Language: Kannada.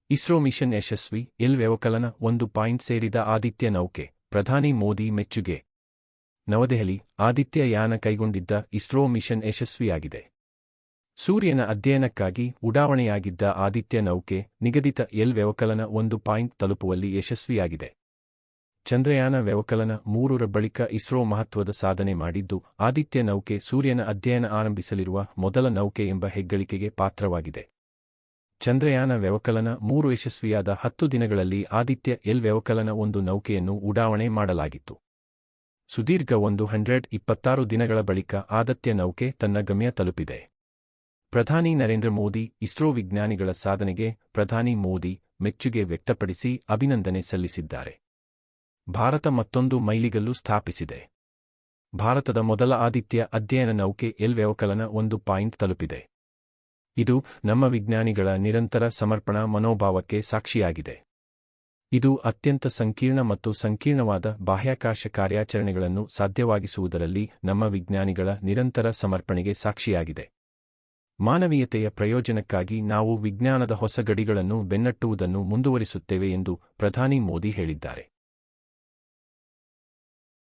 ಇಸ್ರೋ ಮಿಷನ್ ಯಶಸ್ವಿ, ಎಲ್ ವ್ಯವಕಲನ 1 ಸೇರಿದ ಆದಿತ್ಯ ನೌಕೆ, ಪ್ರಧಾನಿ ಮೋದಿ ಮೆಚ್ಚುಗೆ. ನವದೆಹಲಿ, ಆದಿತ್ಯ ಯಾನ ಕೈಗೊಂಡಿದ್ದ ಇಸ್ರೋ ಮಿಷನ್ ಯಶಸ್ವಿಯಾಗಿದೆ. ಸೂರ್ಯನ ಅಧ್ಯಯನಕ್ಕಾಗಿ ಉಡಾವಣೆಯಾಗಿದ್ದ ಆದಿತ್ಯ ನೌಕೆ, ನಿಗದಿತ ಎಲ್ ವ್ಯವಕಲನ 1 ತಲುಪುವಲ್ಲಿ ಯಶಸ್ವಿಯಾಗಿದೆ. ಚಂದ್ರಯಾನ ವ್ಯವಕಲನ 3ರ ಬಳಿಕ ಇಸ್ರೋ ಮಹತ್ವದ ಸಾಧನೆ ಮಾಡಿದ್ದು, ಆದಿತ್ಯ ನೌಕೆ ಸೂರ್ಯನ ಅಧ್ಯಯನ ಆರಂಭಿಸಲಿರುವ ಮೊದಲ ನೌಕೆ ಎಂಬ ಹೆಗ್ಗಳಿಕೆಗೆ ಪಾತ್ರವಾಗಿದೆ. ಚಂದ್ರಯಾನ ವ್ಯವಕಲನ 3 ಯಶಸ್ವಿಯಾದ 10 ದಿನಗಳಲ್ಲಿ ಆದಿತ್ಯ ಎಲ್ ವ್ಯವಕಲನ 1 ನೌಕೆಯನ್ನು ಉಡಾವಣೆ ಮಾಡಲಾಗಿತ್ತು. ಸುದೀರ್ಘ 126 ದಿನಗಳ ಬಳಿಕ ಆದಿತ್ಯ ನೌಕೆ ತನ್ನ ಗಮ್ಯ ತಲುಪಿದೆ. ಪ್ರಧಾನಿ ನರೇಂದ್ರ ಮೋದಿ, ಇಸ್ರೋ ವಿಜ್ಞಾನಿಗಳ ಸಾಧನೆಗೆ ಪ್ರಧಾನಿ ಮೋದಿ ಮೆಚ್ಚುಗೆ ವ್ಯಕ್ತಪಡಿಸಿ ಅಭಿನಂದನೆ ಸಲ್ಲಿಸಿದ್ದಾರೆ. ಭಾರತ ಮತ್ತೊಂದು ಮೈಲಿಗಲ್ಲು ಸ್ಥಾಪಿಸಿದೆ. ಭಾರತದ ಮೊದಲ ಆದಿತ್ಯ ಅಧ್ಯಯನ ನೌಕೆ ಎಲ್ ವ್ಯವಕಲನ 1 ತಲುಪಿದೆ. ಇದು ನಮ್ಮ ವಿಜ್ಞಾನಿಗಳ ನಿರಂತರ ಸಮರ್ಪಣಾ ಮನೋಭಾವಕ್ಕೆ ಸಾಕ್ಷಿಯಾಗಿದೆ. ಇದು ಅತ್ಯಂತ ಸಂಕೀರ್ಣ ಮತ್ತು ಸಂಕೀರ್ಣವಾದ ಬಾಹ್ಯಾಕಾಶ ಕಾರ್ಯಾಚರಣೆಗಳನ್ನು ಸಾಧ್ಯವಾಗಿಸುವುದರಲ್ಲಿ ನಮ್ಮ ವಿಜ್ಞಾನಿಗಳ ನಿರಂತರ ಸಮರ್ಪಣೆಗೆ ಸಾಕ್ಷಿಯಾಗಿದೆ. ಮಾನವೀಯತೆಯ ಪ್ರಯೋಜನಕ್ಕಾಗಿ ನಾವು ವಿಜ್ಞಾನದ ಹೊಸ ಗಡಿಗಳನ್ನು ಬೆನ್ನಟ್ಟುವುದನ್ನು ಮುಂದುವರಿಸುತ್ತೇವೆ ಎಂದು ಪ್ರಧಾನಿ ಮೋದಿ ಹೇಳಿದ್ದಾರೆ.